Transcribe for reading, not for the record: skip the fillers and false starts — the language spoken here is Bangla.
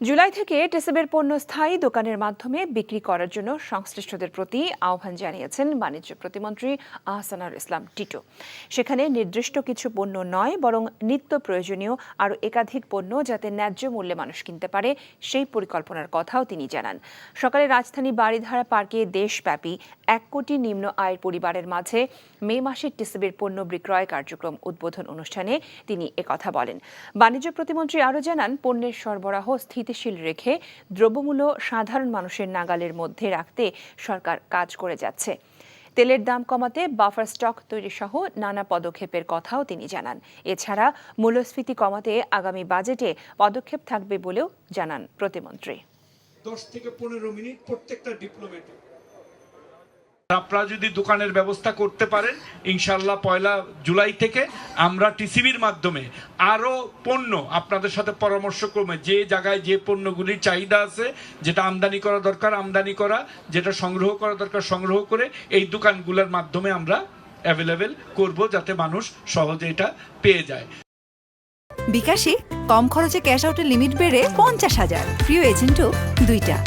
জুলাই থেকে টিসিবির পণ্য স্থায়ী দোকানের মাধ্যমে বিক্রি করার জন্য সংশ্লিষ্টদের প্রতি আহ্বান জানিয়েছেন বাণিজ্য প্রতিমন্ত্রী আহসানুল ইসলাম টিটু। সেখানে নির্দিষ্ট কিছু পণ্য নয়, বরং নিত্য প্রয়োজনীয় আরও একাধিক পণ্য যাতে ন্যায্য মূল্যে মানুষ কিনতে পারে সেই পরিকল্পনার কথাও তিনি জানান। সকালে রাজধানী বারিধারা পার্কে দেশব্যাপী 1 কোটি নিম্ন আয়ের পরিবারের মাঝে মে মাসের টিসিবির পণ্য বিক্রয় কার্যক্রম উদ্বোধন অনুষ্ঠানে তিনি একথা বলেন। বাণিজ্য প্রতিমন্ত্রী আরও জানান, পণ্যের সরবরাহ স্থিতিশীল রেখে দ্রব্যমূল্য সাধারণ মানুষের নাগালের মধ্যে রাখতে সরকার কাজ করে যাচ্ছে। তেলের দাম কমাতে বাফার স্টক তৈরি সহ নানা পদক্ষেপের কথাও তিনি জানান। এছাড়া মূল্যস্ফীতি কমাতে আগামী বাজেটে পদক্ষেপ থাকবে বলেও জানান প্রতিমন্ত্রী। 10 থেকে 15 মিনিট প্রত্যেকটা ডিপ্লোমেটে আপনারা যদি দোকানের ব্যবস্থা করতে পারেন, ইনশাআল্লাহ 1 জুলাই থেকে আমরা টিসিবির মাধ্যমে আরো পণ্য আপনাদের সাথে পরামর্শক্রমে যে জায়গায় যে পণ্যগুলির চাহিদা আছে, যেটা আমদানি করা দরকার আমদানি করা, যেটা সংগ্রহ করা দরকার সংগ্রহ করে এই দোকানগুলোর মাধ্যমে আমরা অ্যাভেলেবেল করব, যাতে মানুষ সহজে এটা পেয়ে যায়। বিকাশে কম খরচে ক্যাশ আউটের লিমিট বেড়ে 50,000, প্রিয় এজেন্টও 2টা।